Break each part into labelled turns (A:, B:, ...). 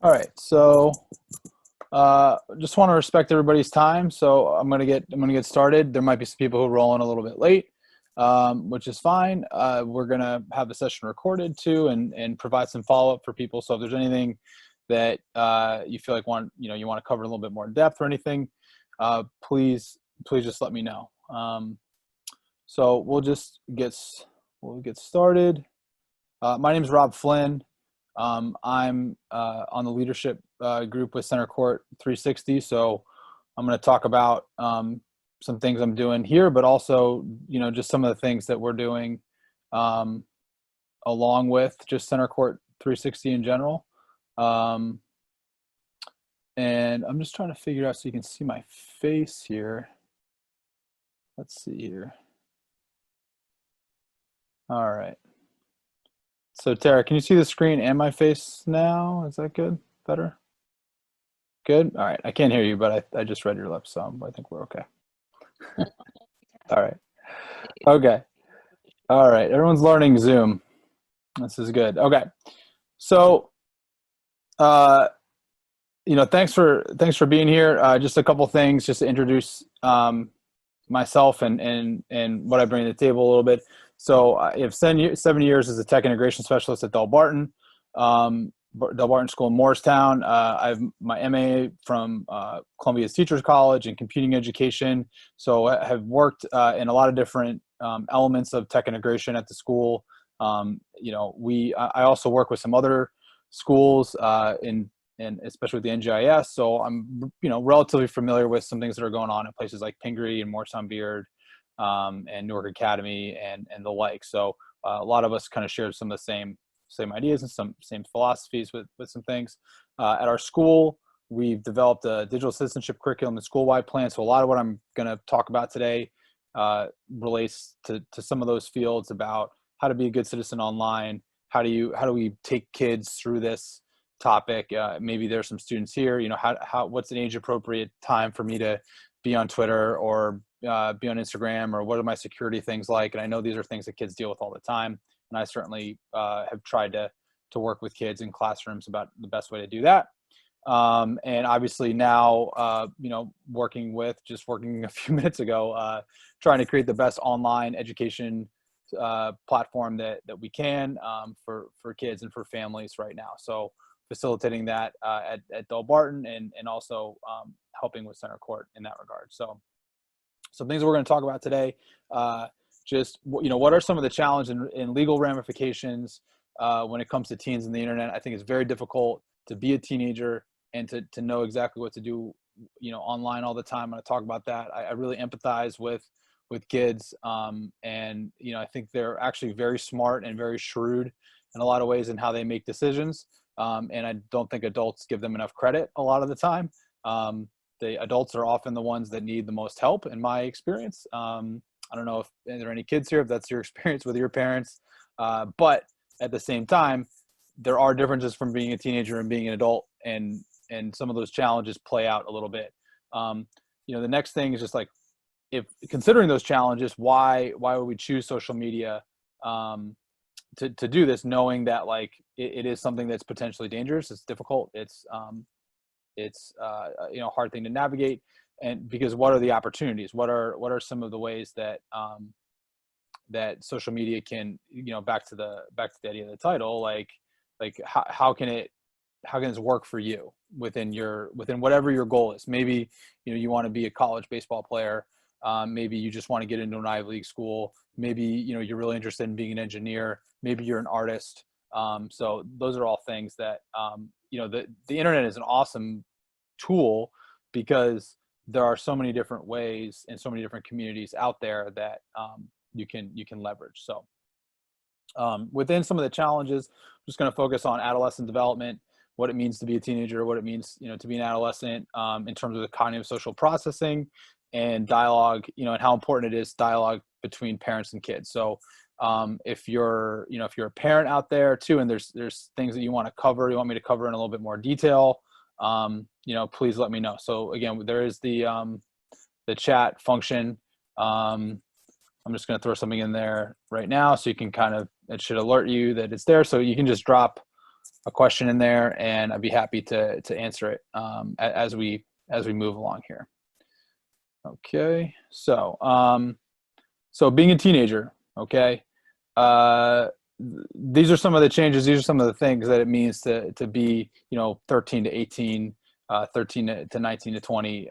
A: All right, so just want to respect everybody's time, so I'm gonna get started. There might be some people who roll in a little bit late, which is fine. We're gonna have the session recorded too, and provide some follow up for people. So if there's anything that you feel like you want to cover a little bit more in depth or anything, please just let me know. So we'll get started. My name is Rob Flynn. I'm on the leadership group with Centercourt 360. So I'm going to talk about some things I'm doing here, but also, just some of the things that we're doing um, along with just Centercourt 360 in general. And I'm just trying to figure out so you can see my face here. Let's see here. All right. So Tara, can you see the screen and my face now? Is that good? Better? Good? All right. I can't hear you, but I just read your lips, so I think we're okay. All right. Okay. All right. Everyone's learning Zoom. This is good. Okay. So, thanks for being here. Just a couple things just to introduce myself and what I bring to the table a little bit. So I have 7 years as a tech integration specialist at Delbarton, Delbarton School in Morristown. I have my MA from Columbia's Teachers College in computing education. So I have worked in a lot of different elements of tech integration at the school. I also work with some other schools and especially with the NGIS. So I'm, relatively familiar with some things that are going on in places like Pingree and Morristown Beard, and Newark Academy and the like. So a lot of us kind of share some of the same ideas and some same philosophies with some things. At our school, we've developed a digital citizenship curriculum and school-wide plan. So a lot of what I'm going to talk about today relates to some of those fields about how to be a good citizen online. How do we take kids through this topic? Maybe there's some students here, what's an age appropriate time for me to be on Twitter or be on Instagram, or what are my security things like? And I know these are things that kids deal with all the time. And I certainly have tried to work with kids in classrooms about the best way to do that. And obviously now, working a few minutes ago, trying to create the best online education platform that we can for kids and for families right now. So facilitating that at Delbarton and also helping with Centercourt in that regard. So some things we're going to talk about today. What are some of the challenges and legal ramifications when it comes to teens and the internet? I think it's very difficult to be a teenager and to know exactly what to do, online all the time. I'm going to talk about that. I really empathize with kids, and I think they're actually very smart and very shrewd in a lot of ways in how they make decisions. And I don't think adults give them enough credit a lot of the time. The adults are often the ones that need the most help, in my experience. I don't know if there are any kids here, if that's your experience with your parents. But at the same time, there are differences from being a teenager and being an adult, and some of those challenges play out a little bit. The next thing is just like, if considering those challenges, why would we choose social media to do this, knowing that like it is something that's potentially dangerous, it's difficult, it's a hard thing to navigate, and because what are the opportunities? What are some of the ways that that social media can, back to the idea of the title, like how can this work for you within whatever your goal is? Maybe you want to be a college baseball player. Maybe you just want to get into an Ivy League school. Maybe you're really interested in being an engineer. Maybe you're an artist. So those are all things that the internet is an awesome tool because there are so many different ways and so many different communities out there that you can leverage. So within some of the challenges, I'm just going to focus on adolescent development, what it means to be a teenager, what it means to be an adolescent, in terms of the cognitive social processing and dialogue, and how important it is dialogue between parents and kids. So if you're a parent out there too, and there's things that you want me to cover in a little bit more detail, please let me know. So again, there is the chat function. I'm just going to throw something in there right now so you can it should alert you that it's there. So you can just drop a question in there, and I'd be happy to answer it as we move along here. Okay, so so being a teenager, okay, these are some of the changes. These are some of the things that it means to be, 13 to 18, 13 to 19 to 20,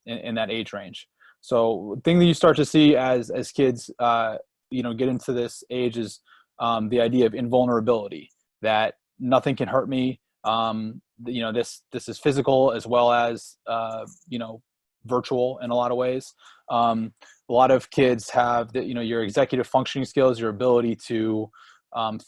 A: in that age range. So thing that you start to see as kids, get into this age is the idea of invulnerability, that nothing can hurt me. This is physical as well as, virtual in a lot of ways. A lot of kids have your executive functioning skills, your ability to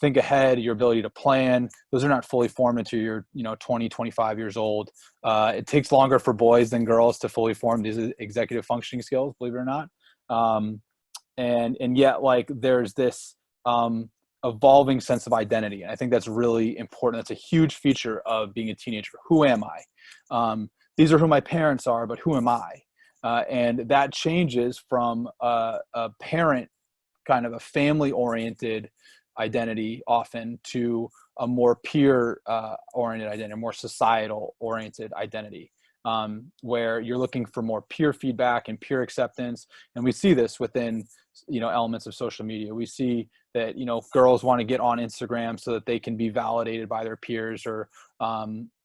A: think ahead, your ability to plan. Those are not fully formed until you're 20, 25 years old. It takes longer for boys than girls to fully form these executive functioning skills, believe it or not. And yet, like, there's this evolving sense of identity. And I think that's really important. That's a huge feature of being a teenager. Who am I? These are who my parents are, but who am I? And that changes from a parent, kind of a family-oriented identity often, to a more peer oriented identity, a more societal oriented identity, where you're looking for more peer feedback and peer acceptance. And we see this within elements of social media. We see that girls want to get on Instagram so that they can be validated by their peers, or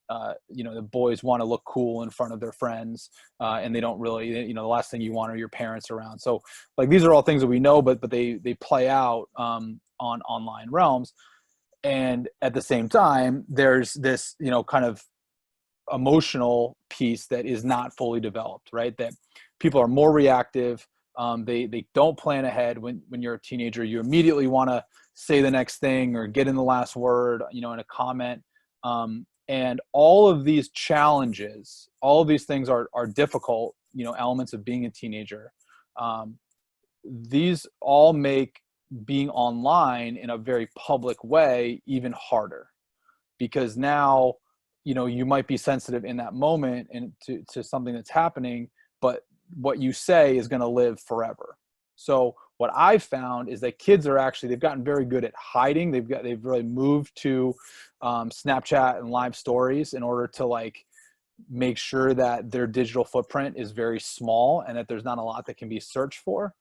A: the boys want to look cool in front of their friends, and they don't really, the last thing you want are your parents around. So, like, these are all things that we know, but they play out on online realms. And at the same time, there's this kind of emotional piece that is not fully developed, right? That people are more reactive. They don't plan ahead. When you're a teenager, you immediately want to say the next thing or get in the last word, in a comment. And all of these challenges, all of these things are difficult, elements of being a teenager. These all make being online in a very public way even harder, because now, you might be sensitive in that moment and to something that's happening, but what you say is going to live forever. So what I've found is that kids they've gotten very good at hiding. They've really moved to Snapchat and live stories in order to make sure that their digital footprint is very small and that there's not a lot that can be searched for.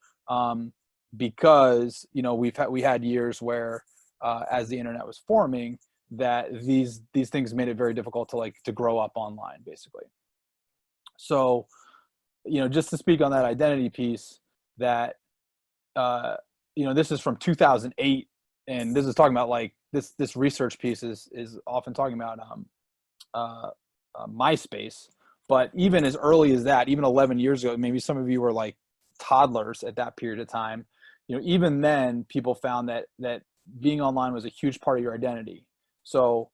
A: Because we had years where as the internet was forming, that these things made it very difficult to grow up online, basically. So just to speak on that identity piece, that this is from 2008, and this is talking about this research piece is often talking about MySpace. But even as early as that, even 11 years ago, maybe some of you were toddlers at that period of time, even then people found that being online was a huge part of your identity. So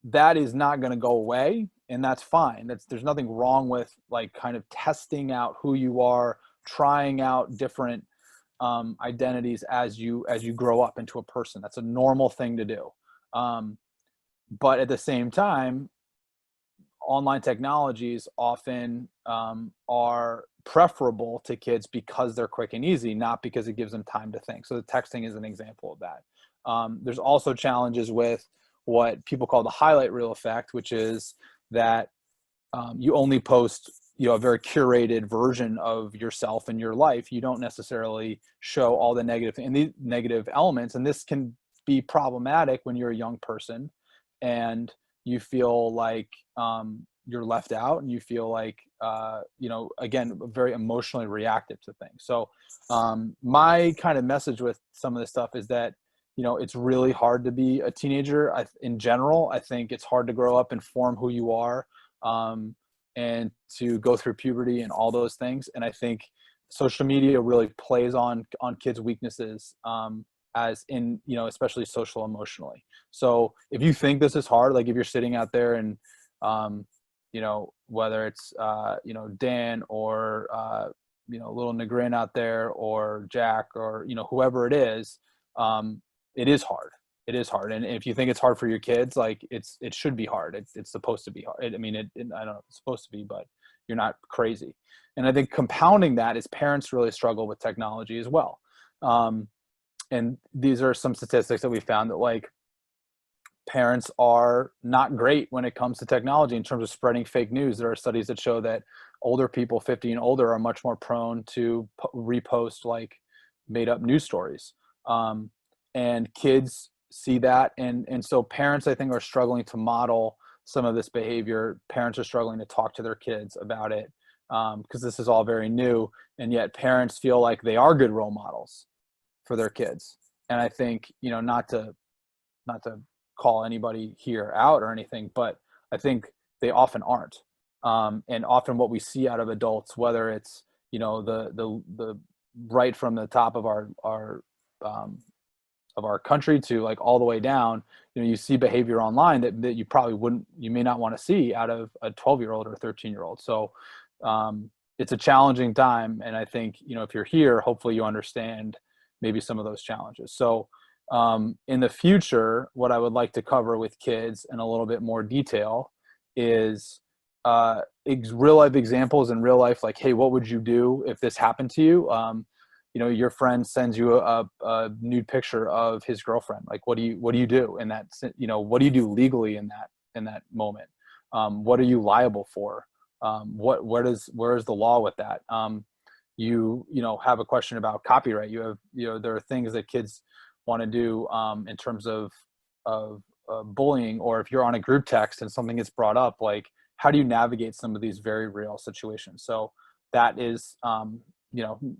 A: that is not going to go away, and that's fine. There's nothing wrong with kind of testing out who you are, trying out different identities as you grow up into a person. That's a normal thing to do. But at the same time, online technologies often are preferable to kids because they're quick and easy, not because it gives them time to think. So the texting is an example of that. There's also challenges with what people call the highlight reel effect, which is that you only post a very curated version of yourself and your life. You don't necessarily show all the negative elements, and this can be problematic when you're a young person and you feel like you're left out, and you feel like again, very emotionally reactive to things. So my kind of message with some of this stuff is that it's really hard to be a teenager. In general, I think it's hard to grow up and form who you are, and to go through puberty and all those things. And I think social media really plays on kids' weaknesses, as in, especially social emotionally. So if you think this is hard, if you're sitting out there and, whether it's, Dan or, little Negrin out there, or Jack, or, whoever it is hard. It is hard. And if you think it's hard for your kids, it should be hard. It's supposed to be hard. I don't know if it's supposed to be, but you're not crazy. And I think compounding that is parents really struggle with technology as well. And these are some statistics that we found that parents are not great when it comes to technology in terms of spreading fake news. There are studies that show that older people, 50 and older, are much more prone to repost like made up news stories. And kids see that. And so parents, I think, are struggling to model some of this behavior. Parents are struggling to talk to their kids about it, because this is all very new. And yet parents feel like they are good role models for their kids. And I think, not to call anybody here out or anything, but I think they often aren't. And often what we see out of adults, whether it's, the right from the top of our country to like all the way down, you see behavior online that you may not want to see out of a 12-year-old or a 13-year-old. So it's a challenging time. And I think, if you're here, hopefully you understand maybe some of those challenges. So in the future, what I would like to cover with kids in a little bit more detail is real life examples in real life. Like, hey, what would you do if this happened to you? Your friend sends you a nude picture of his girlfriend. Like, what do you do in that? What do you do legally in that moment? What are you liable for? Where is the law with that? You have a question about copyright. There are things that kids want to do in terms of bullying, or if you're on a group text and something gets brought up, like, how do you navigate some of these very real situations? So that is,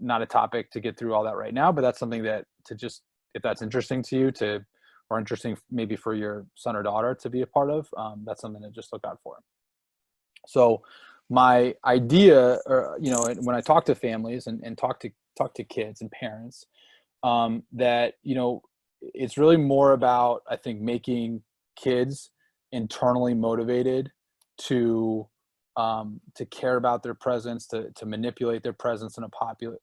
A: not a topic to get through all that right now, but that's something that if that's interesting to you or interesting maybe for your son or daughter to be a part of, that's something to just look out for. So my idea, when I talk to families and talk to kids and parents, that, it's really more about, I think, making kids internally motivated to care about their presence, to manipulate their presence in a positive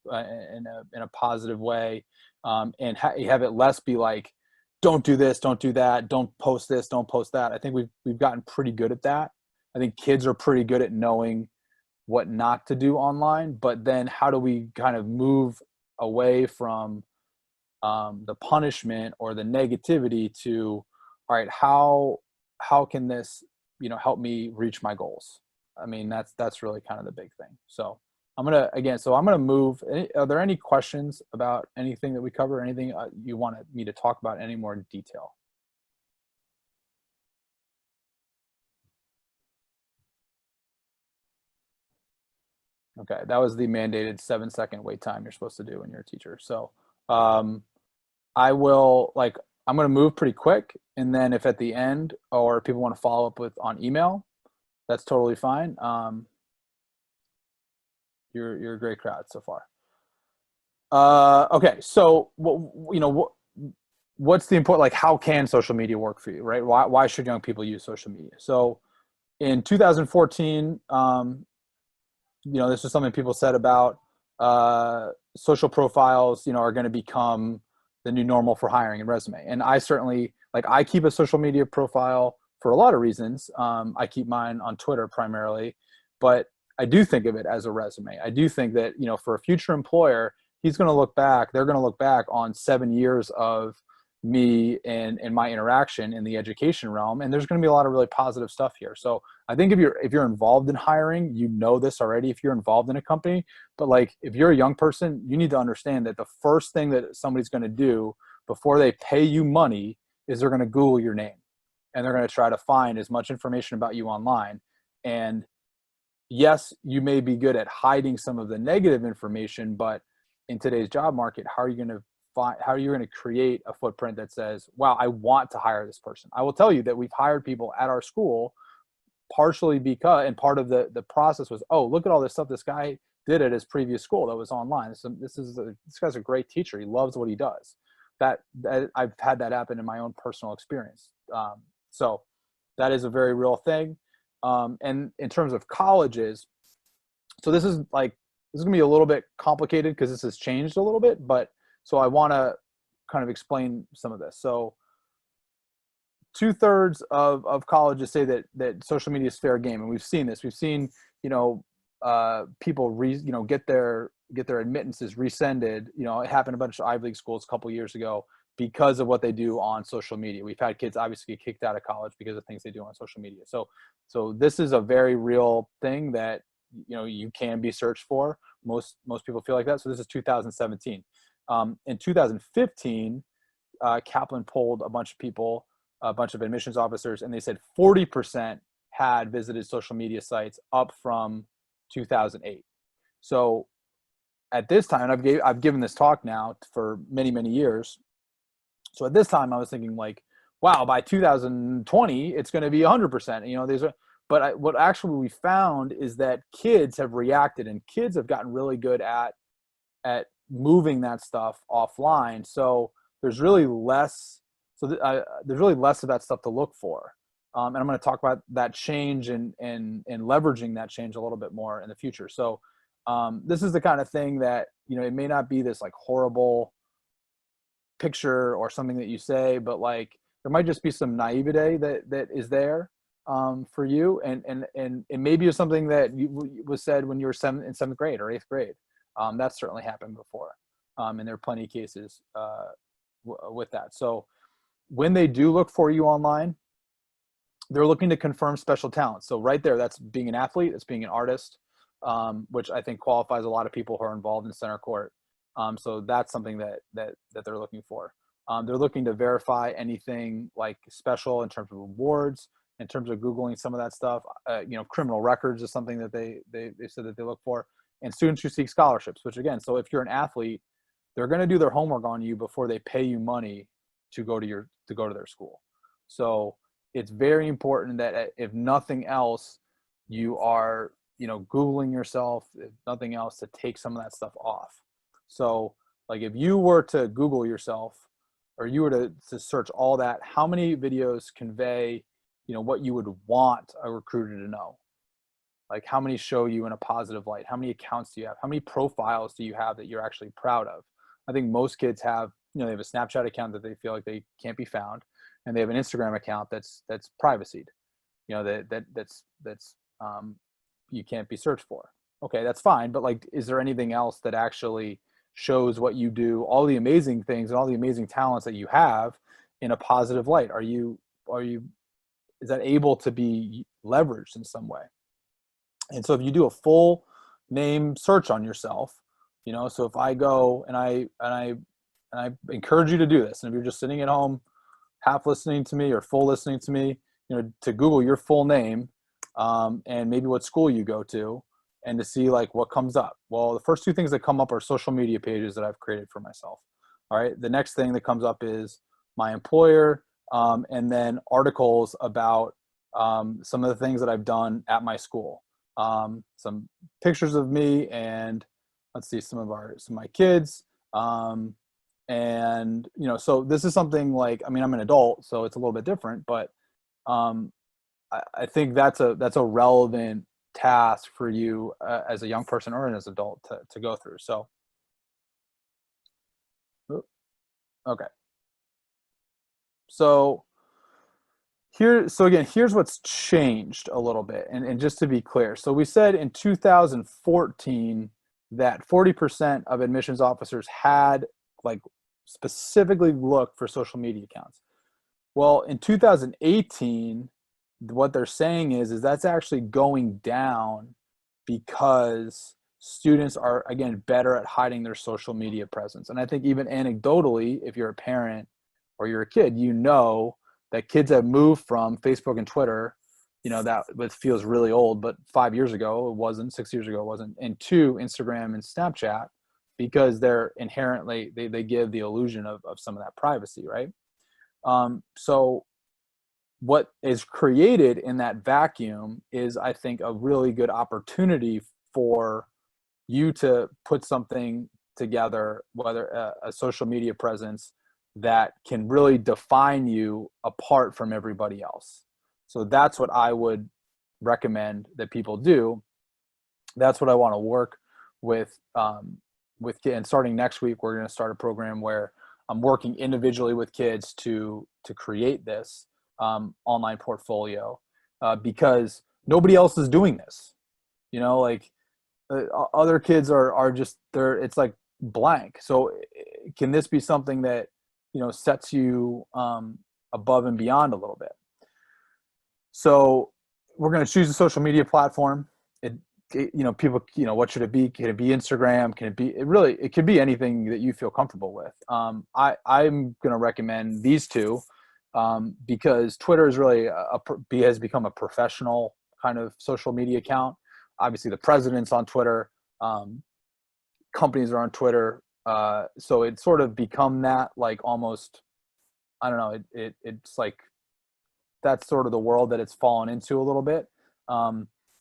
A: way, and have it less be like, don't do this, don't do that, don't post this, don't post that. I think we've gotten pretty good at that. I think kids are pretty good at knowing what not to do online, but then how do we kind of move away from the punishment or the negativity to, all right, how can this, help me reach my goals? I mean, that's really kind of the big thing. So I'm going to move. Are there any questions about anything that we cover? Anything you want me to talk about any more in detail? Okay, that was the mandated 7-second wait time you're supposed to do when you're a teacher. So I'm going to move pretty quick, and then if at the end or people want to follow up on email, that's totally fine. You're a great crowd so far. Okay, so what's the important, like, how can social media work for you, right? Why should young people use social media? So in 2014, this is something people said about social profiles, are going to become the new normal for hiring and resume. And I certainly, I keep a social media profile for a lot of reasons. I keep mine on Twitter primarily, but I do think of it as a resume. I do think that, for a future employer, they're going to look back on 7 years of me and my interaction in the education realm. And there's going to be a lot of really positive stuff here. So I think if you're involved in hiring, this already, if you're involved in a company, but if you're a young person, you need to understand that the first thing that somebody's going to do before they pay you money is they're going to Google your name, and they're going to try to find as much information about you online. And yes, you may be good at hiding some of the negative information, but in today's job market, how are you going to create a footprint that says, wow, I want to hire this person? I will tell you that we've hired people at our school partially because, and part of the process was, oh, look at all this stuff this guy did at his previous school that was online. So this guy's a great teacher. He loves what he does. That I've had that happen in my own personal experience. So that is a very real thing. And in terms of colleges, so this is going to be a little bit complicated because this has changed a little bit, but so I want to kind of explain some of this. So 2/3 of colleges say that social media is fair game. And we've seen this. We've seen, people get their admittances rescinded. It happened in a bunch of Ivy League schools a couple years ago because of what they do on social media. We've had kids obviously get kicked out of college because of things they do on social media. So this is a very real thing that, you know, you can be searched for. Most people feel like that. So this is 2017. In 2015, Kaplan polled a bunch of people, a bunch of admissions officers, and they said 40% had visited social media sites, up from 2008. So at this time, I've given this talk now for many years. So at this time, I was thinking like, wow, by 2020, it's going to be 100%. You know, what actually we found is that kids have reacted, and kids have gotten really good at moving that stuff offline. So there's really less. There's really less of that stuff to look for. And I'm going to talk about that change and leveraging that change a little bit more in the future. So this is the kind of thing that, you know, it may not be this like horrible picture or something that you say, but like there might just be some naivete that is there for you, and it maybe is something that was said when you were in seventh grade or eighth grade. That's certainly happened before, and there are plenty of cases with that. So when they do look for you online, they're looking to confirm special talents. So right there, that's being an athlete, it's being an artist, which I think qualifies a lot of people who are involved in Centercourt. So that's something that they're looking for. They're looking to verify anything like special in terms of awards, in terms of Googling some of that stuff. You know, criminal records is something that they said that they look for, and students who seek scholarships, which again, so if you're an athlete, they're going to do their homework on you before they pay you money to go to their school. So it's very important that if nothing else, you are, you know, Googling yourself, if nothing else, to take some of that stuff off. So like if you were to Google yourself, or you were to search all that, how many videos convey, you know, what you would want a recruiter to know? Like how many show you in a positive light? How many accounts do you have? How many profiles do you have that you're actually proud of? I think most kids have, you know, they have a Snapchat account that they feel like they can't be found, and they have an Instagram account that's privacied, you know, that's you can't be searched for. Okay, that's fine, but like, is there anything else that actually shows what you do, all the amazing things and all the amazing talents that you have in a positive light? Is that able to be leveraged in some way? And so if you do a full name search on yourself, you know, so if I go and I encourage you to do this, and if you're just sitting at home half listening to me or full listening to me, you know, to Google your full name, and maybe what school you go to, and to see like what comes up. Well, the first two things that come up are social media pages that I've created for myself. All right. The next thing that comes up is my employer, and then articles about some of the things that I've done at my school. Some pictures of me, and let's see, some of my kids. And, you know, so this is something like, I mean, I'm an adult, so it's a little bit different, but I think that's a relevant task for you as a young person or as an adult to go through. So, okay. So again, here's what's changed a little bit. And just to be clear, so we said in 2014 that 40% of admissions officers had like specifically looked for social media accounts. Well, in 2018, what they're saying is that's actually going down because students are, again, better at hiding their social media presence. And I think even anecdotally, if you're a parent or you're a kid, you know that kids have moved from Facebook and Twitter, you know, that feels really old, but 5 years ago it wasn't, 6 years ago it wasn't, and to Instagram and Snapchat, because they're inherently, they give the illusion of some of that privacy, right? So what is created in that vacuum is, I think, a really good opportunity for you to put something together, whether a social media presence that can really define you apart from everybody else. So that's what I would recommend that people do. That's what I want to work with kids. And starting next week, we're going to start a program where I'm working individually with kids to create this online portfolio, because nobody else is doing this. You know, like other kids are just there. It's like blank. So can this be something that sets you above and beyond a little bit. So we're going to choose a social media platform. People, what should it be? Can it be Instagram? Can it be, it could be anything that you feel comfortable with. I'm going to recommend these two because Twitter is really has become a professional kind of social media account. Obviously the president's on Twitter, companies are on Twitter. So it's sort of become that, like, almost, I don't know, it's like, that's sort of the world that it's fallen into a little bit.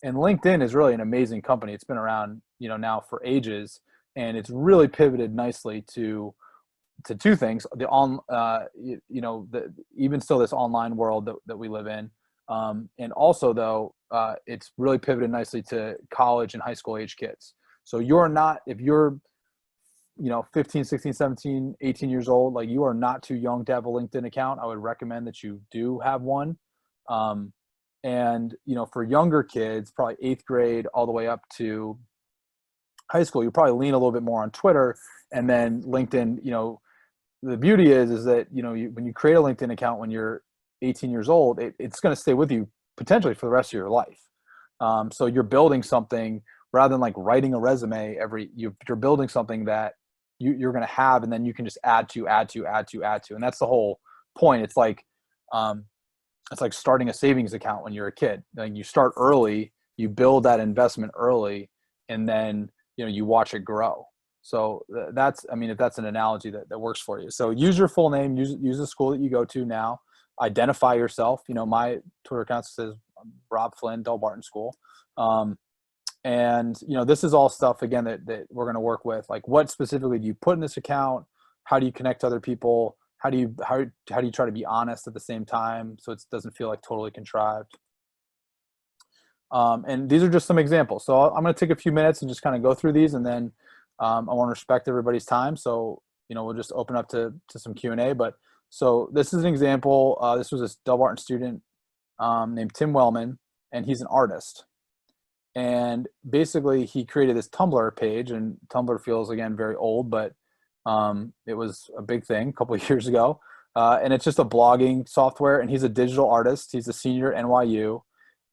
A: And LinkedIn is really an amazing company. It's been around, now for ages, and it's really pivoted nicely to two things: even still this online world that we live in, and also though it's really pivoted nicely to college and high school age kids. So if you're 15, 16, 17, 18 years old, like, you are not too young to have a LinkedIn account. I would recommend that you do have one. And, for younger kids, probably 8th grade all the way up to high school, you probably lean a little bit more on Twitter. And then LinkedIn, the beauty is that, when you create a LinkedIn account when you're 18 years old, it's going to stay with you potentially for the rest of your life. So you're building something rather than like writing a resume you're building something that you're going to have, and then you can just add to. And that's the whole point. It's like starting a savings account when you're a kid. Like, you start early, you build that investment early, and then, you watch it grow. So if that's an analogy that works for you. So use your full name, use the school that you go to now, identify yourself. My Twitter account says Rob Flynn, Delbarton School. And, this is all stuff, again, that we're going to work with. Like, what specifically do you put in this account? How do you connect to other people? How do you try to be honest at the same time, so it doesn't feel like totally contrived? And these are just some examples. So I'm going to take a few minutes and just kind of go through these, and then I want to respect everybody's time. So, we'll just open up to some Q&A. But so this is an example. This was a Delbarton student named Tim Wellman, and he's an artist. And basically he created this Tumblr page, and Tumblr feels, again, very old, but it was a big thing a couple of years ago. And it's just a blogging software, and he's a digital artist. He's a senior at NYU.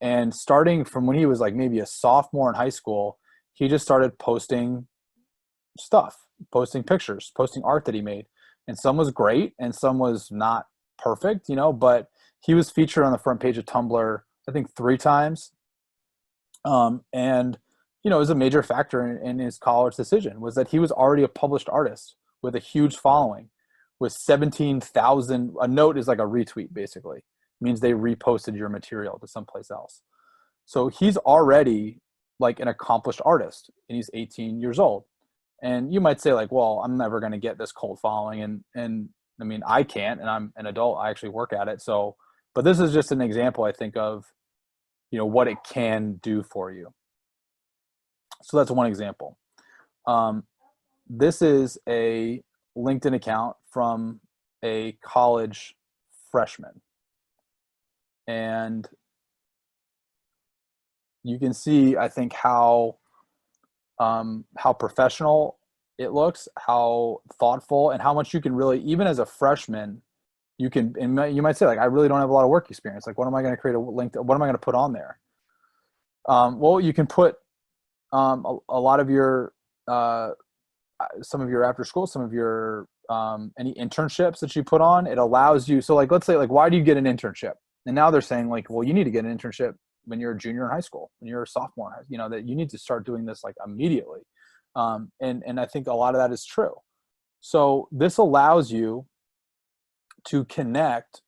A: And starting from when he was like maybe a sophomore in high school, he just started posting stuff, posting pictures, posting art that he made. And some was great and some was not perfect, but he was featured on the front page of Tumblr, I think 3 times. And, it was a major factor in his college decision, was that he was already a published artist with a huge following, with 17,000. A note is like a retweet, basically. It means they reposted your material to someplace else. So he's already like an accomplished artist, and he's 18 years old. And you might say, like, well, I'm never going to get this cult following. And I mean, I can't, and I'm an adult. I actually work at it. So, but this is just an example, I think, of, what it can do for you. So that's one example. This is a LinkedIn account from a college freshman. And you can see, I think, how professional it looks, how thoughtful, and how much you can really, even as a freshman, you might say, like, I really don't have a lot of work experience. Like, what am I going to create a link to, what am I going to put on there? Well, you can put a lot of your, some of your after school, some of your, any internships that you put on. It allows you, so like, let's say, like, why do you get an internship? And now they're saying, like, well, you need to get an internship when you're a junior in high school, when you're a sophomore, that you need to start doing this like immediately. And I think a lot of that is true. So this allows you to connect.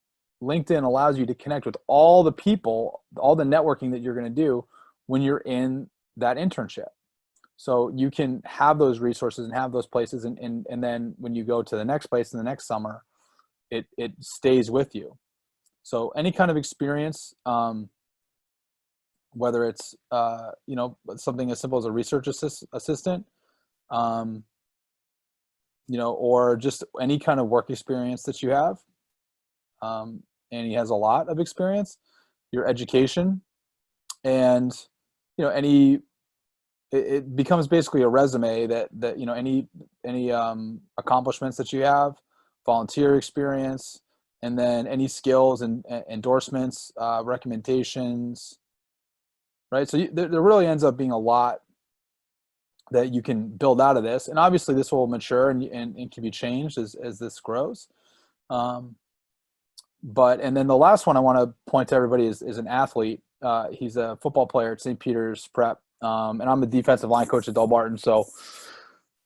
A: LinkedIn allows you to connect with all the people, all the networking that you're going to do when you're in that internship. So you can have those resources and have those places. And then when you go to the next place in the next summer, it stays with you. So any kind of experience, whether it's, something as simple as a research assistant, or just any kind of work experience that you have. And he has a lot of experience, your education, and, it becomes basically a resume that any accomplishments that you have, volunteer experience, and then any skills and endorsements, recommendations, right? So there really ends up being a lot that you can build out of this. And obviously this will mature and can be changed as this grows. And then the last one I want to point to everybody is an athlete. He's a football player at St. Peter's Prep. And I'm the defensive line coach at Delbarton. So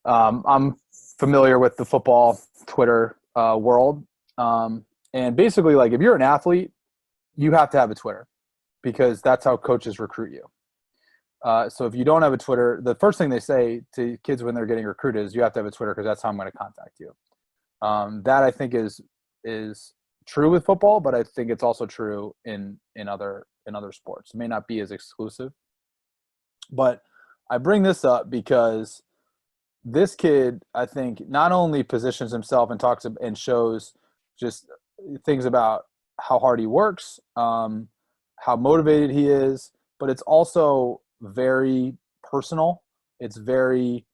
A: I'm familiar with the football Twitter world. And basically, like, if you're an athlete, you have to have a Twitter because that's how coaches recruit you. So if you don't have a Twitter, the first thing they say to kids when they're getting recruited is you have to have a Twitter because that's how I'm going to contact you. That I think is true with football, but I think it's also true in other sports. It may not be as exclusive, but I bring this up because this kid, I think, not only positions himself and talks and shows just things about how hard he works, how motivated he is, but it's also very personal. It's very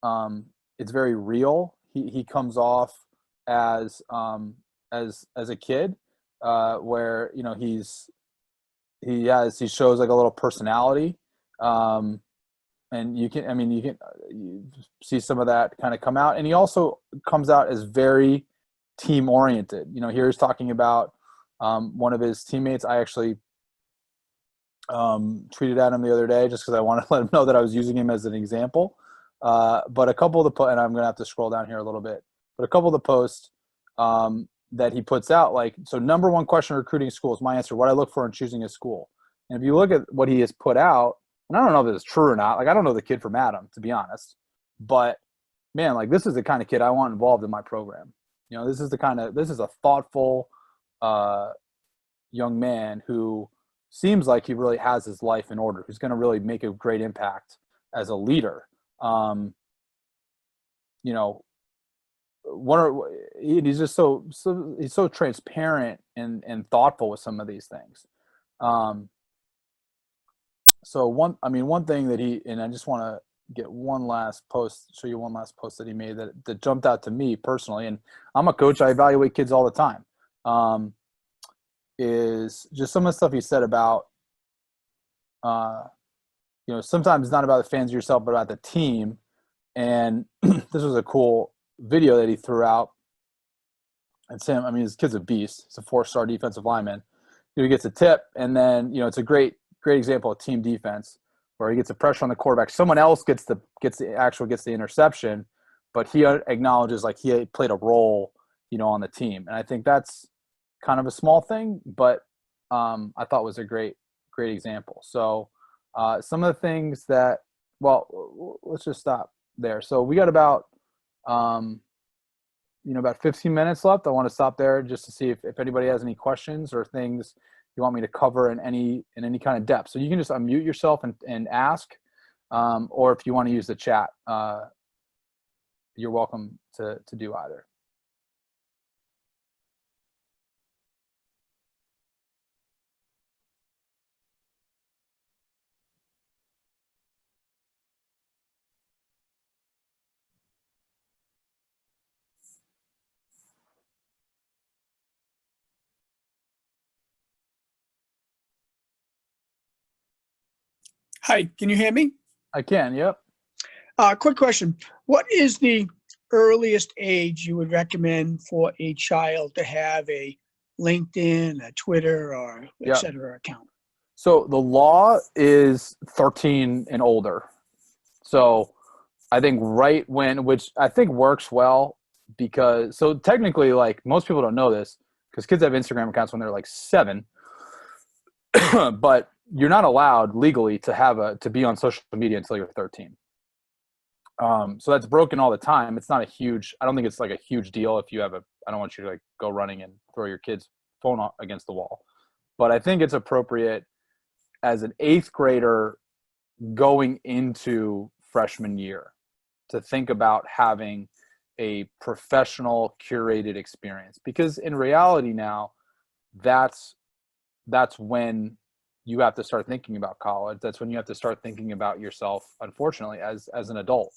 A: it's very real. He comes off as a kid where he shows like a little personality, and you can see some of that kind of come out, and he also comes out as very team oriented. Here he's talking about one of his teammates. I actually tweeted at him the other day just because I wanted to let him know that I was using him as an example. But a couple of and I'm going to have to scroll down here a little bit, but a couple of the posts that he puts out, like, so number one question recruiting schools, my answer, what I look for in choosing a school. And if you look at what he has put out, and I don't know if it's true or not, like, I don't know the kid from Adam, to be honest, but man, like, this is the kind of kid I want involved in my program. This is a thoughtful young man who seems like he really has his life in order, who's going to really make a great impact as a leader. He's just he's so transparent and thoughtful with some of these things. So one thing that and I just want to get show you one last post that he made that jumped out to me personally. And I'm a coach. I evaluate kids all the time. Is just some of the stuff he said about, sometimes it's not about the fans yourself, but about the team. And this was a cool video that he threw out. And Sam, his kid's a beast. He's a 4-star defensive lineman. He gets a tip, and then, it's a great example of team defense where he gets a pressure on the quarterback. Someone else gets the interception, but he acknowledges like he played a role, on the team. And I think that's kind of a small thing, but I thought was a great example. So some of the things that, let's just stop there. So we got about 15 minutes left. I want to stop there just to see if anybody has any questions or things you want me to cover in any kind of depth. So you can just unmute yourself and ask, or if you want to use the chat, you're welcome to do either.
B: Hi, can you hear me?
A: I can, yep.
B: Quick question. What is the earliest age you would recommend for a child to have a LinkedIn, a Twitter, or et cetera account?
A: So the law is 13 and older. So I think which I think works well because, so technically, like, most people don't know this because kids have Instagram accounts when they're like 7, but you're not allowed legally to be on social media until you're 13. So that's broken all the time. It's not I don't think it's like a huge deal if you have I don't want you to like go running and throw your kid's phone against the wall, but I think it's appropriate as an 8th grader going into freshman year to think about having a professional curated experience, because in reality now that's when you have to start thinking about college. That's when you have to start thinking about yourself, unfortunately, as an adult.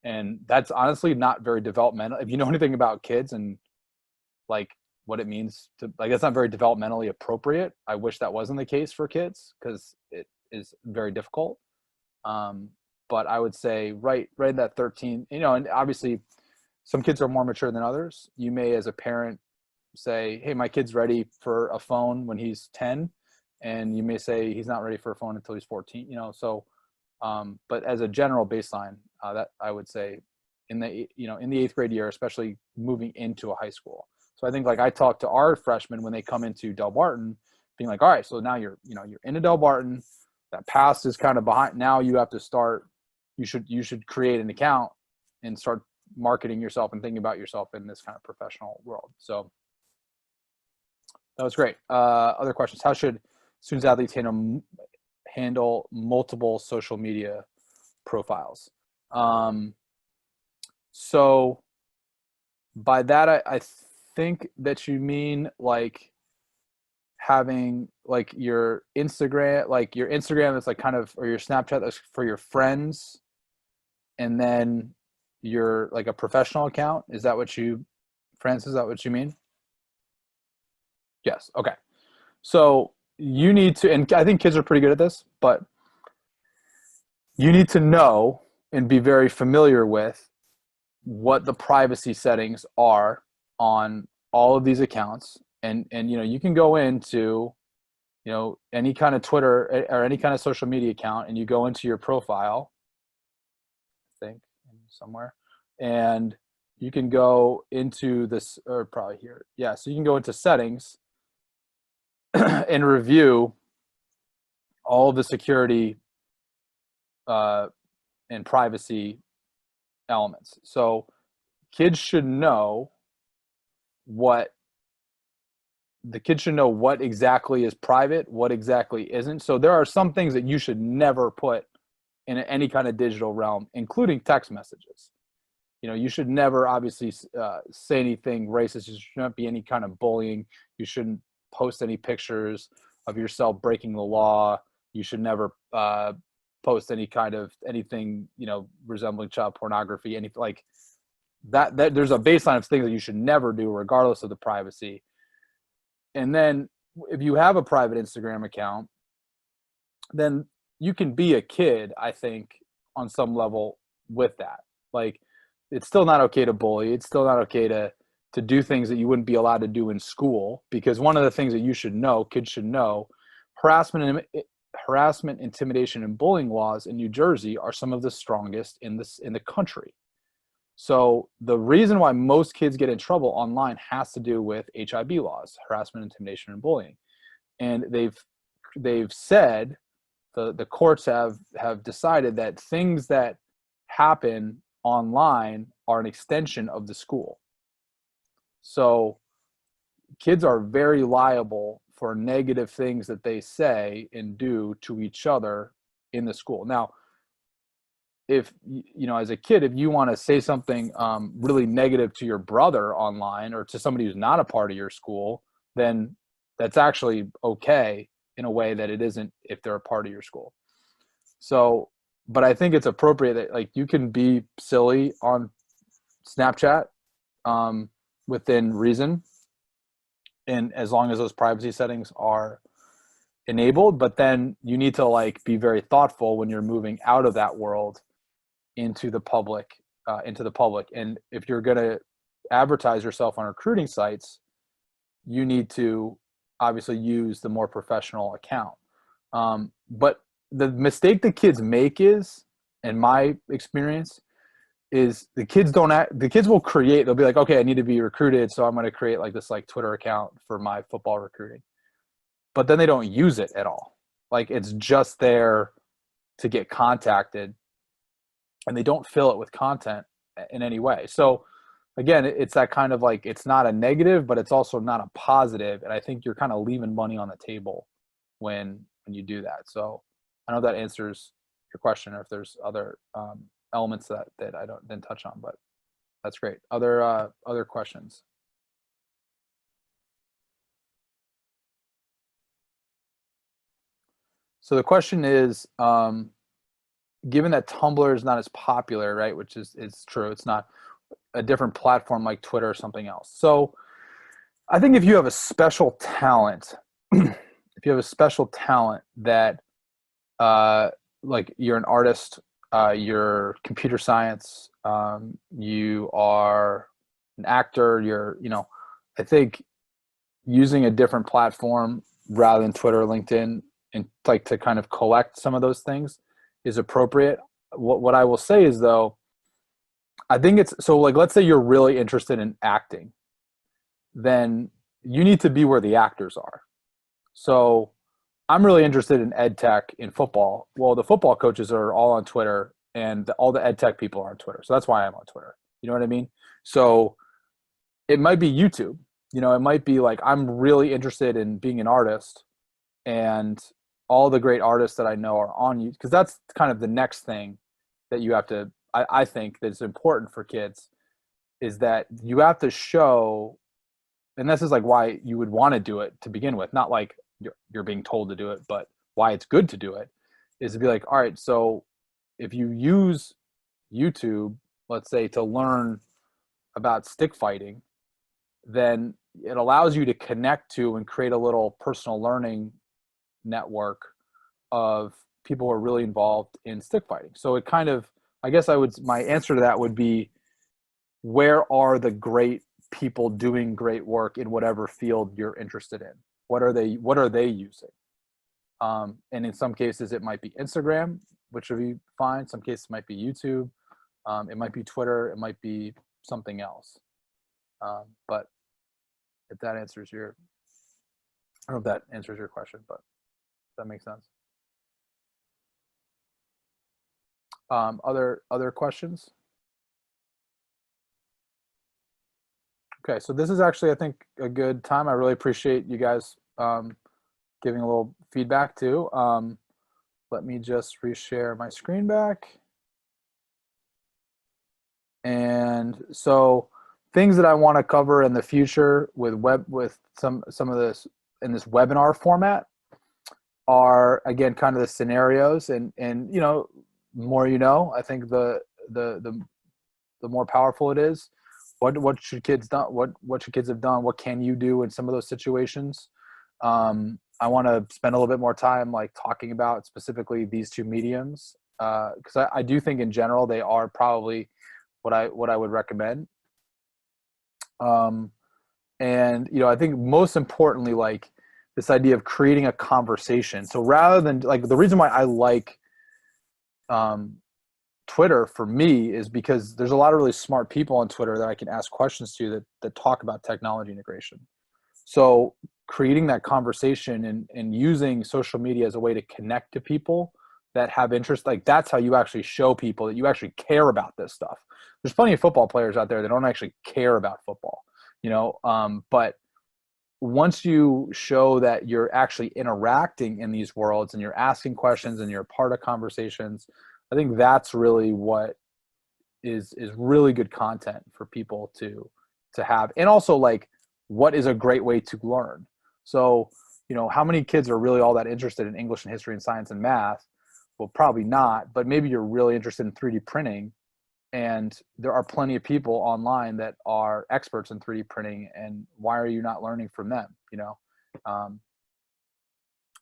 A: And that's honestly not very developmental. If you know anything about kids and like what it means to, like, that's not very developmentally appropriate. I wish that wasn't the case for kids because it is very difficult. But I would say right in that 13, you know, and obviously some kids are more mature than others. You may, as a parent, say, hey, my kid's ready for a phone when he's 10. And you may say he's not ready for a phone until he's 14, you know? So, but as a general baseline, that I would say in the, you know, in the 8th grade year, especially moving into a high school. So I think, like, I talk to our freshmen when they come into Delbarton, being like, all right, so now you're into Delbarton, that past is kind of behind. Now you have to start, you should create an account and start marketing yourself and thinking about yourself in this kind of professional world. So that was great. Other questions? How should students athletes handle multiple social media profiles? So by that, I think that you mean like having like your Instagram is like kind of, or your Snapchat that's for your friends, and then your like a professional account. Is that what you, Francis, is that what you mean? Yes. Okay. So you need to, and I think kids are pretty good at this, but you need to know and be very familiar with what the privacy settings are on all of these accounts. And you know, you can go into, you know, any kind of Twitter or any kind of social media account, and you go into your profile, I think somewhere, and you can go into this, or probably here. Yeah. So you can go into settings and review all of the security and privacy elements. So kids should know what exactly is private, what exactly isn't. So there are some things that you should never put in any kind of digital realm, including text messages. You know, you should never obviously say anything racist. There should not be any kind of bullying. You shouldn't post any pictures of yourself breaking the law. You should never post any kind of anything, you know, resembling child pornography, anything like that. There's a baseline of things that you should never do, regardless of the privacy. And then if you have a private Instagram account, then you can be a kid, I think, on some level with that. Like, it's still not okay to bully. It's still not okay to do things that you wouldn't be allowed to do in school, because one of the things that you should know, kids should know, harassment, intimidation, and bullying laws in New Jersey are some of the strongest in the country. So the reason why most kids get in trouble online has to do with HIB laws, harassment, intimidation, and bullying. And they've said, the courts have decided that things that happen online are an extension of the school. So kids are very liable for negative things that they say and do to each other in the school. Now, if, you know, as a kid, if you want to say something really negative to your brother online or to somebody who's not a part of your school, then that's actually okay in a way that it isn't if they're a part of your school. So, but I think it's appropriate that, like, you can be silly on Snapchat within reason, and as long as those privacy settings are enabled. But then you need to, like, be very thoughtful when you're moving out of that world into the public. And if you're going to advertise yourself on recruiting sites, you need to obviously use the more professional account. But the mistake the kids make is, in my experience, is the kids will create, they'll be like, okay, I need to be recruited, so I'm going to create like this like Twitter account for my football recruiting. But then they don't use it at all. Like, it's just there to get contacted, and they don't fill it with content in any way. So again, it's that kind of like, it's not a negative, but it's also not a positive. And I think you're kind of leaving money on the table when you do that. So I know that answers your question, or if there's other elements that I didn't touch on, but that's great. Other questions? So the question is, given that Tumblr is not as popular, right? Which is true. It's not a different platform like Twitter or something else. So I think if you have a special talent, if you have a special talent that, like you're an artist, you're computer science, you are an actor, I think using a different platform rather than Twitter or LinkedIn and like to kind of collect some of those things is appropriate. What I will say is though, I think it's so like, let's say you're really interested in acting, then you need to be where the actors are. So I'm really interested in ed tech in football. Well, the football coaches are all on Twitter and all the ed tech people are on Twitter. So that's why I'm on Twitter. You know what I mean? So it might be YouTube. It might be like I'm really interested in being an artist and all the great artists that I know are on you, because that's kind of the next thing that you have to, I think that's important for kids is that you have to show, and this is like why you would want to do it to begin with, not like you're being told to do it, but why it's good to do it is to be like, all right, so if you use YouTube, let's say to learn about stick fighting, then it allows you to connect to and create a little personal learning network of people who are really involved in stick fighting. So it kind of, I guess my answer to that would be, where are the great people doing great work in whatever field you're interested in? What are they using? And in some cases it might be Instagram, which would be fine. Some cases it might be YouTube. It might be Twitter. It might be something else. But if that answers I don't know if that answers your question, but that makes sense. Other questions? Okay, so this is actually, I think, a good time. I really appreciate you guys giving a little feedback too. Let me just reshare my screen back. And so things that I want to cover in the future with some of this in this webinar format are, again, kind of the scenarios and more, I think the more powerful it is. What should kids done? What should kids have done? What can you do in some of those situations? I want to spend a little bit more time like talking about specifically these two mediums, because I do think in general they are probably what I would recommend. And I think most importantly, like this idea of creating a conversation. So rather than like, the reason why I like Twitter for me is because there's a lot of really smart people on Twitter that I can ask questions to that talk about technology integration. So creating that conversation and using social media as a way to connect to people that have interest, like that's how you actually show people that you actually care about this stuff. There's plenty of football players out there that don't actually care about football, but once you show that you're actually interacting in these worlds and you're asking questions and you're part of conversations, I think that's really what is really good content for people to have. And also, like, what is a great way to learn? So, how many kids are really all that interested in English and history and science and math? Well, probably not, but maybe you're really interested in 3D printing, and there are plenty of people online that are experts in 3D printing, and why are you not learning from them?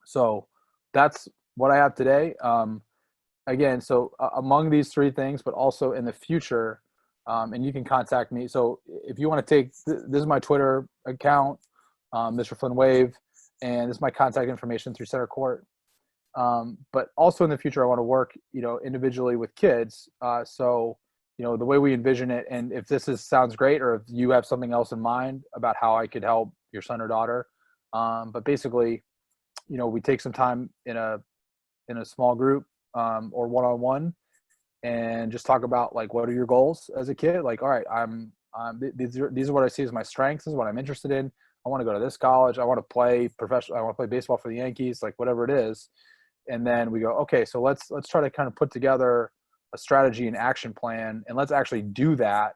A: So that's what I have today. Again, so among these three things, but also in the future, and you can contact me. So if you want to take, this is my Twitter account, Mr. Flynn Wave, and this is my contact information through Centercourt. But also in the future, I want to work, individually with kids. So, the way we envision it, and if this sounds great, or if you have something else in mind about how I could help your son or daughter. But basically, we take some time in a small group, or one-on-one, and just talk about like, what are your goals as a kid? Like, all right, these are what I see as my strengths. This is what I'm interested in. I want to go to this college. I want to play professional. I want to play baseball for the Yankees, like whatever it is. And then we go, okay, so let's try to kind of put together a strategy and action plan, and let's actually do that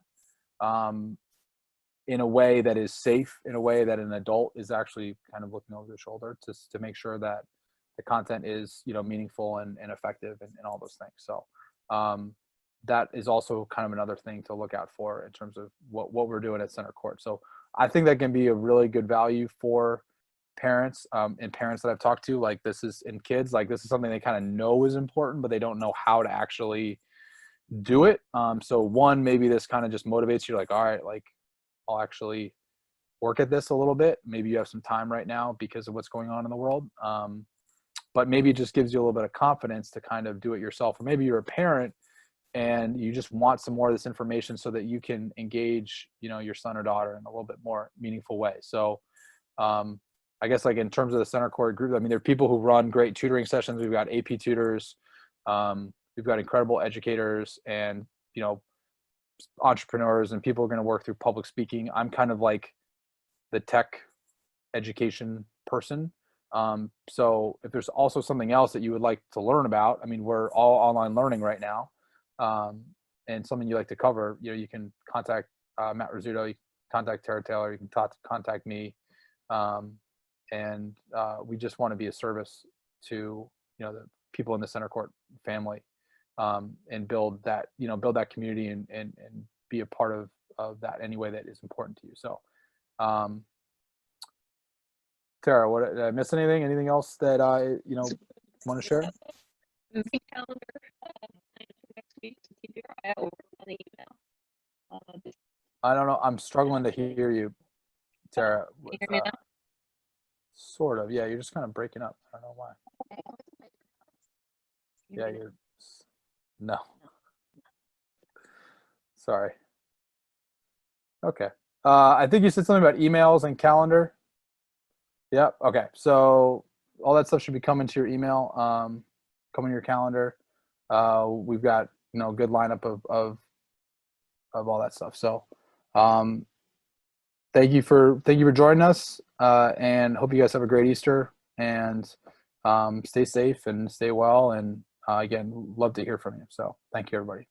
A: in a way that is safe, in a way that an adult is actually kind of looking over their shoulder to make sure that the content is, meaningful and effective and all those things. So that is also kind of another thing to look out for in terms of what we're doing at Centercourt. So I think that can be a really good value for parents and parents that I've talked to. Like this is in kids, like this is something they kind of know is important, but they don't know how to actually do it. So one, maybe this kind of just motivates you, like, all right, like I'll actually work at this a little bit. Maybe you have some time right now because of what's going on in the world. But maybe it just gives you a little bit of confidence to kind of do it yourself. Or maybe you're a parent and you just want some more of this information so that you can engage, your son or daughter in a little bit more meaningful way. So I guess like in terms of the Centercourt group, I mean, there are people who run great tutoring sessions. We've got AP tutors. We've got incredible educators and, entrepreneurs, and people are going to work through public speaking. I'm kind of like the tech education person. So if there's also something else that you would like to learn about, I mean, we're all online learning right now. And something you like to cover, you can contact Matt Rizzuto, you can contact Tara Taylor, you can contact me. And we just want to be a service to, the people in the Centercourt family, and build that community and be a part of that any way that is important to you. So, Tara, did I miss anything? Anything else that I, want to share?
C: Moving calendar next week, so keep your eye out on the email.
A: I don't know. I'm struggling to hear you, Tara.
C: Can you hear me now?
A: Sort of. Yeah, you're just kind of breaking up. I don't know why. Yeah, no. Sorry. Okay. I think you said something about emails and calendar. Yep. Okay. So all that stuff should be coming to your email, coming to your calendar. We've got, good lineup of all that stuff. So, thank you for joining us, and hope you guys have a great Easter, and stay safe and stay well. And again, love to hear from you. So thank you, everybody.